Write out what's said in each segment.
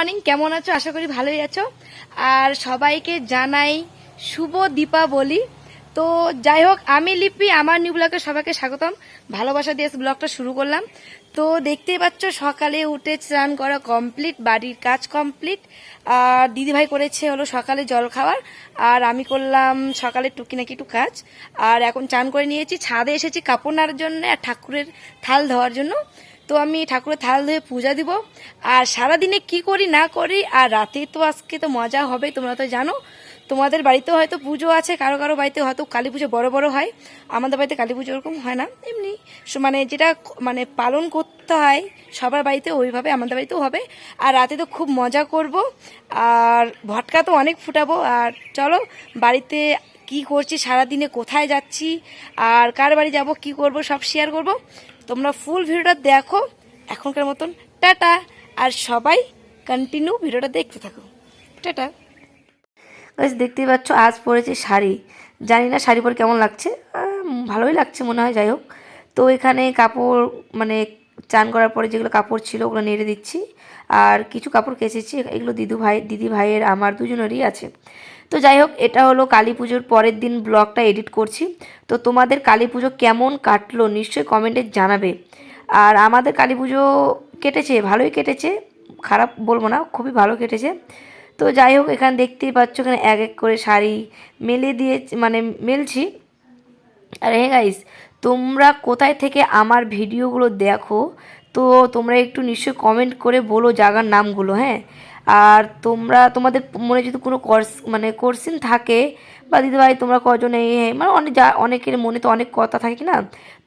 Morning, কেমন আছো? আশা করি ভালোই আছো। আর সবাইকে জানাই শুভ দীপাবলি। তো যাই হোক, আমি লিপি, আমার নিউ ব্লগে সবাইকে স্বাগতম। ভালোবাসা দিয়ে ব্লগটা শুরু করলাম। তো দেখতেই পাচ্ছ, সকালে উঠে স্নান করা কমপ্লিট, বাড়ির কাজ কমপ্লিট। আর দিদিভাই করেছে হলো সকালে জল খাওয়ার, আর আমি করলাম সকালে টুকিনাকি একটু কাজ। আর এখন চান করে নিয়েছি, ছাদে এসেছি কাপড় নাড়ার জন্য আর ঠাকুরের থাল ধোয়ার জন্য। তো আমি ঠাকুরের থাল ধুয়ে পূজা দিব। আর সারাদিনে কি করি না করি, আর রাতে তো আজকে তো মজা হবে, তোমরা তো জানো। তোমাদের বাড়িতেও হয়তো পুজো আছে, কারো কারো বাড়িতে হয়তো কালী পুজো বড় বড় হয়। আমাদের বাড়িতে কালী পুজো ওরকম হয় না, এমনি মানে যেটা মানে পালন করতে হয় সবার বাড়িতে ওইভাবে আমাদের বাড়িতেও হবে। আর রাতে তো খুব মজা করব, আর ভটকা তো অনেক ফুটাবো। আর চলো, বাড়িতে কি করছি, সারাদিনে কোথায় যাচ্ছি, আর কার বাড়ি যাব, কি করব, সব শেয়ার করব। তোমরা ফুল ভিডিওটা দেখো এখনকার মতন। টাটা। আর সবাই কন্টিনিউ ভিডিওটা দেখতে থাকো। টাটা। দেখতেই পাচ্ছ, আজ পরেছি শাড়ি। জানি না শাড়ি পরে কেমন লাগছে, ভালোই লাগছে মনে হয়। যাই হোক, তো এখানে কাপড় মানে চান করার পরে যেগুলো কাপড় ছিল ওগুলো নেড়ে দিচ্ছি। আর কিছু কাপড় কেচেছি, এগুলো দিদি ভাইয়ের আমার দুজনেরই আছে। তো যাই হোক, এটা হলো কালী পুজোর পরের দিন ব্লগটা এডিট করছি। তো তোমাদের কালী পুজো কেমন কাটলো নিশ্চয়ই কমেন্টে জানাবে। আর আমাদের কালী পুজো কেটেছে, ভালোই কেটেছে, খারাপ বলবো না, খুবই ভালো কেটেছে। তো যাই হোক, এখানে দেখতেই পাচ্ছ, এখানে এক এক করে শাড়ি মেলে দিয়ে মানে মেলছি। আর হ্যাঁ গাইস, তোমরা কোথায় থেকে আমার ভিডিওগুলো দেখো, তো তোমরা একটু নিশ্চয়ই কমেন্ট করে বলো জায়গার নামগুলো, হ্যাঁ। আর তোমাদের মনে যদি কোনো কোশ্চেন থাকে, বা দিদিভাই তোমরা কজন এই মানে অনেকের মনে তো অনেক কথা থাকে কি না,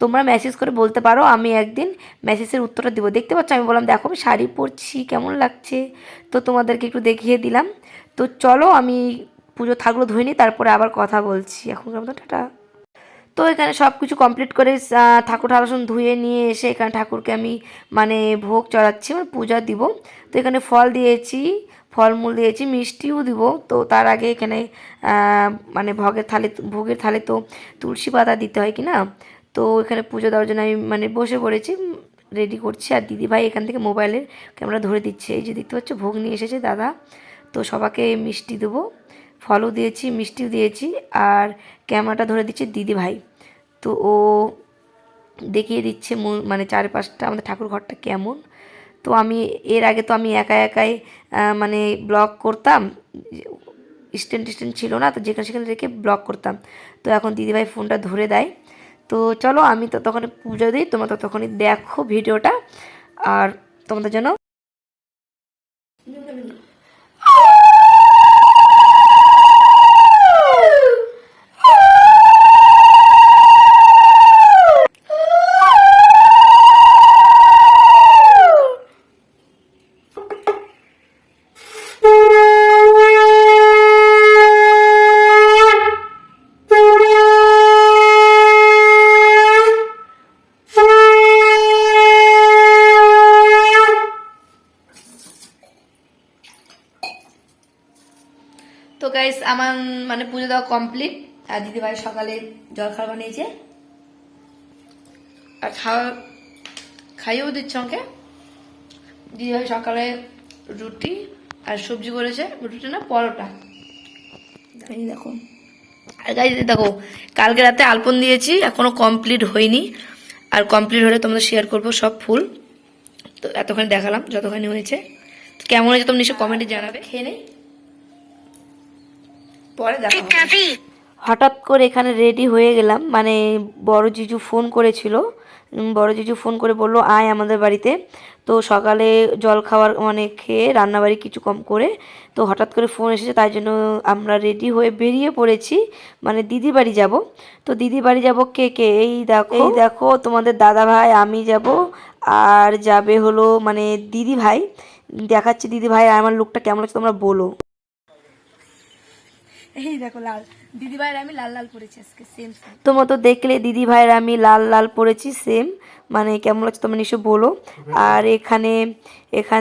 তোমরা মেসেজ করে বলতে পারো, আমি একদিন মেসেজের উত্তরটা দেবো। দেখতে পাচ্ছ, আমি বললাম দেখো আমি শাড়ি পরছি, কেমন লাগছে, তো তোমাদেরকে একটু দেখিয়ে দিলাম। তো চলো, আমি পুজো থাকলো ধুয়ে নিই, তারপরে আবার কথা বলছি। এখনকার মতো টাটা। তো এখানে সব কিছু কমপ্লিট করে ঠাকুর ঠাকুর ধুয়ে নিয়ে এসে এখানে ঠাকুরকে আমি মানে ভোগ চড়াচ্ছি, মানে পূজা দিব। তো এখানে ফল দিয়েছি, ফলমূল দিয়েছি, মিষ্টিও দিব। তো তার আগে এখানে মানে ভোগের থালে তো তুলসী পাতা দিতে হয় কি না। তো এখানে পুজো দেওয়ার জন্য আমি মানে বসে পড়েছি, রেডি করছি। আর দিদিভাই এখান থেকে মোবাইলের ক্যামেরা ধরে দিচ্ছে। এই যে দেখতে পাচ্ছ, ভোগ নিয়ে এসেছে দাদা। তো সবাইকে মিষ্টি দেবো, ফলও দিয়েছি, মিষ্টিও দিয়েছি, আর ক্যামেরাটা ধরে দিচ্ছে দিদিভাই। তো ও দেখিয়ে দিচ্ছে মানে চারপাশটা আমাদের ঠাকুর ঘরটা কেমন। তো আমি এর আগে তো আমি একা একাই মানে ব্লগ করতাম, স্ট্যান্ড ছিল না, তো যেখানে সেখানে রেখে ব্লগ করতাম। তো এখন দিদিভাই ফোনটা ধরে দেয়। তো চলো, আমি তো তখন পুজো দিই, তোমরা তো তখনই দেখো ভিডিওটা। আর তোমাদের জন্য তো গাইস, আমার মানে পুজো দেওয়া কমপ্লিট। আর দিদিভাই সকালে জলখাবার বানিয়েছে, আর খাইয়েও দিচ্ছে আমাকে। দিদিভাই সকালে রুটি আর সবজি করেছে, রুটি না পরোটা, এই দেখো। আর গাইস দেখো, কালকে রাতে আলপন দিয়েছি, এখনো কমপ্লিট হয়নি। আর কমপ্লিট হলে তোমাদের শেয়ার করবো সব ফুল। তো এতখানি দেখালাম, যতখানি হয়েছে। কেমন হয়েছে তোমরা নিশ্চয় কমেন্টে জানাবে। খেয়ে নেই, পরে দেখা হবে। হঠাৎ করে এখানে রেডি হয়ে গেলাম, মানে বড় জিজু ফোন করেছিল। বড় জিজু ফোন করে বললো আয় আমাদের বাড়িতে। তো সকালে জল খাওয়ার মানে খেয়ে রান্নাবাড়ি কিছু কম করে, তো হঠাৎ করে ফোন এসেছে, তাই জন্য আমরা রেডি হয়ে বেরিয়ে পড়েছি, মানে দিদি বাড়ি যাব। তো দিদি বাড়ি যাব কে কে, এই দেখো তোমাদের দাদা ভাই, আমি যাব, আর যাবে হলো মানে দিদি ভাই। দেখাচ্ছি দিদি ভাই আর আমার লুকটা কেমন লাগছে তোমরা বলো। এই দেখো, লাল দিদি ভাইয়ের আমি লাল লাল পরেছি আজকে, সেম। তোমরা তো দেখলে দিদি ভাইয়ের আমি লাল লাল পরেছি সেম, মানে কেমন লাগছে তোমরা নিশ্চয় বলো। আর এখানে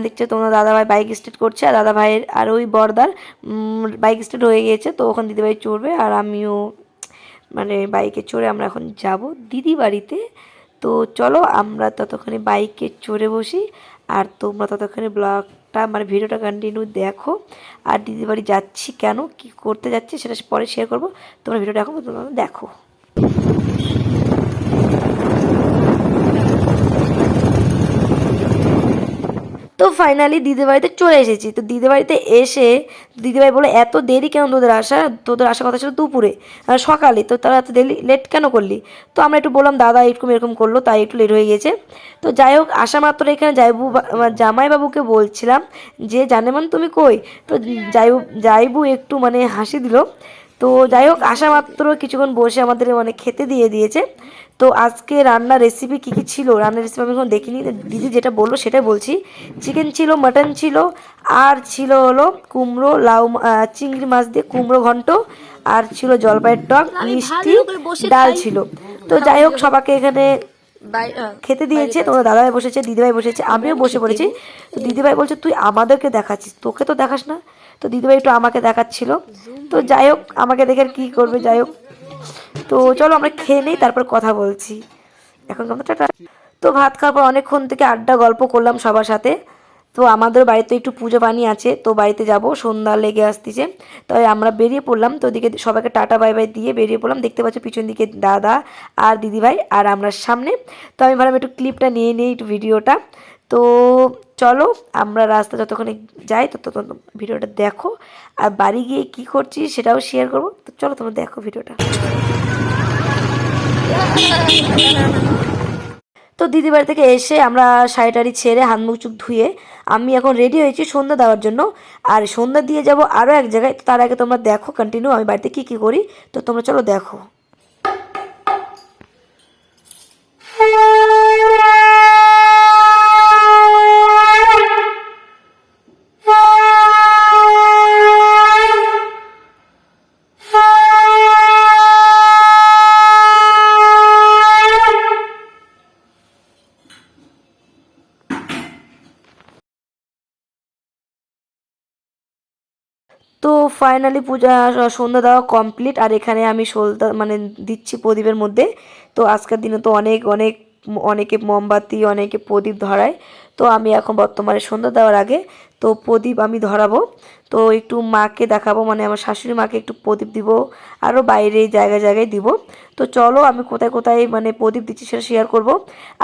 দেখছো তোমরা দাদা ভাই বাইক স্টার্ট করছে, আর দাদা ভাইয়ের আর ওই বর্দার বাইক স্টার্ট হয়ে গিয়েছে। তো ওখানে দিদি ভাই চড়বে, আর আমিও মানে বাইকে চড়ে আমরা এখন যাব দিদি বাড়িতে। তো চলো আমরা ততক্ষণে বাইকে চড়ে বসি, আর তোমরা ততক্ষণে ব্লগ ব্লগটা মানে ভিডিওটা কন্টিনিউ দেখো। আর দিদি বাড়ি যাচ্ছি কেন, কি করতে যাচ্ছি সেটা পরে শেয়ার করবো। তোমরা ভিডিওটা এখন তোমরা দেখো। তো ফাইনালি দিদি বাড়িতে চলে এসেছি। তো দিদি বাড়িতে এসে দিদিভাই বলে এত দেরি কেন তোদের আসার কথা ছিল দুপুরে, সকালে, তো তারা এত দেরি লেট কেন করলি? তো আমরা একটু বললাম দাদা এরকম এরকম করলো তাই একটু লেট হয়ে গেছে। তো যাই হোক, আসা মাত্র এখানে জামাইবাবুকে বলছিলাম যে জানেমান তুমি কই? তো যাইবু একটু মানে হাসি দিল। তো যাই হোক, আসা মাত্র কিছুক্ষণ বসে আমাদের মানে খেতে দিয়ে দিয়েছে। তো আজকে রান্নার রেসিপি কী কী ছিল, রান্নার রেসিপি আমি এখন দেখিনি, দিদি যেটা বললো সেটাই বলছি। চিকেন ছিল, মাটন ছিল, আর ছিল হলো কুমড়ো চিংড়ি মাছ দিয়ে কুমড়ো ঘন্ট, আর ছিল জলপাইয়ের টক, মিষ্টি, ডাল ছিল। তো যাই হোক, সবাইকে এখানে খেতে দিয়েছে। তোমরা দাদাভাই বসেছে, দিদিভাই বসেছে, আমিও বসে পড়েছি। তো দিদিভাই বলছে তুই আমাদেরকে দেখাচ্ছিস, তোকে তো দেখাস না। তো দিদিভাই একটু আমাকে দেখাচ্ছিল। তো যাই হোক, আমাকে দেখে আর কী করবে, যাই হোক। তো চলো আমরা খেয়ে নেই, তারপর কথা বলছি এখন। তো ভাত খাওয়ার পর অনেকক্ষণ থেকে আড্ডা গল্প করলাম সবার সাথে। তো আমাদের বাড়িতে একটু পুজো পানি আছে, তো বাড়িতে যাব, সন্ধ্যা লেগে আসতেছে, তাই আমরা বেরিয়ে পড়লাম। তো ওদিকে সবাইকে টাটা বাই বাই দিয়ে বেরিয়ে পড়লাম। দেখতে পাচ্ছ পিছন দিকে দাদা আর দিদিভাই আর আমরা সামনে। তো আমি ভাবলাম একটু ক্লিপটা নিয়ে নিই, একটু ভিডিওটা। তো চলো আমরা রাস্তা যতক্ষণে যাই ততক্ষণ ভিডিওটা দেখো, আর বাড়ি গিয়ে কী করছি সেটাও শেয়ার করবো। তো চলো তোমরা দেখো ভিডিওটা। তো দিদি বাড়ি থেকে এসে আমরা শাড়ি টাড়ি ছেড়ে হাত মুখ চুখ ধুয়ে আমি এখন রেডি হয়েছি সন্ধ্যা দেওয়ার জন্য। আর সন্ধ্যা দিয়ে যাব আরও এক জায়গায়। তার আগে তোমরা দেখো কন্টিনিউ আমি বাড়িতে কী কী করি। তো তোমরা চলো দেখো। তো ফাইনালি পূজা সন্ধ্যা দেওয়া কমপ্লিট। আর এখানে আমি সলতা মানে দিচ্ছি প্রদীপের মধ্যে। তো আজকের দিনে তো অনেকে মোমবাতি, অনেকে প্রদীপ ধরায়। তো আমি এখন বর্তমানে সন্ধ্যা দেওয়ার আগে তো প্রদীপ আমি ধরাবো। তো একটু মাকে দেখাবো, মানে আমার শাশুড়ি মাকে একটু প্রদীপ দিব, আরও বাইরে জায়গায় জায়গায় দিব। তো চলো আমি কোথায় কোথায় মানে প্রদীপ দিচ্ছি সেটা শেয়ার করব।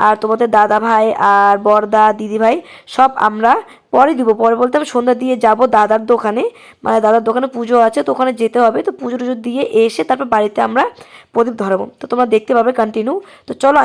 আর তোমাদের দাদা ভাই আর বড়দা দিদিভাই সব আমরা পরে দিব। পরে বলতে আমি সন্ধ্যা দিয়ে যাব দাদার দোকানে, মানে দাদার দোকানে পুজো আছে, তো ওখানে যেতে হবে। তো পুজো টুজো দিয়ে এসে তারপর বাড়িতে আমরা প্রদীপ ধরাবো। তো তোমরা দেখতে পাবে কন্টিনিউ। তো চলো।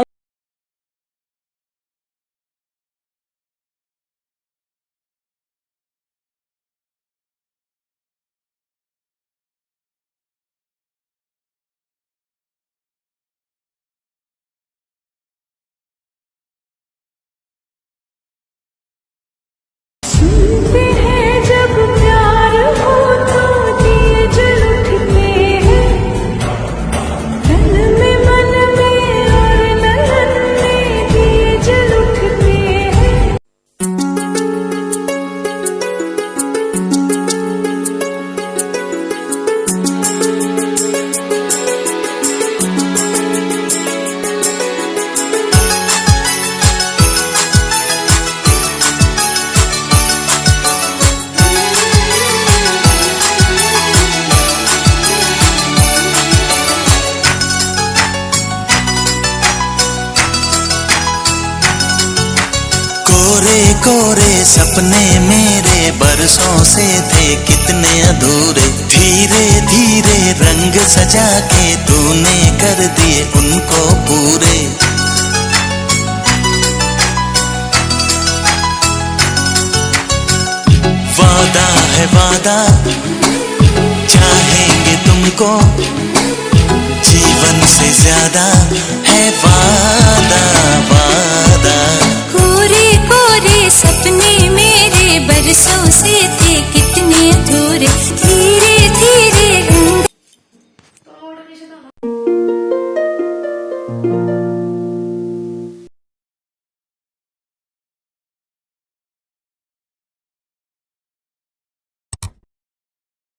कोरे कोरे सपने मेरे बरसों से थे कितने अधूरे, धीरे धीरे रंग सजा के तूने कर दिए उनको पूरे। वादा है वादा, चाहेंगे तुमको, जीवन से ज्यादा है वादा।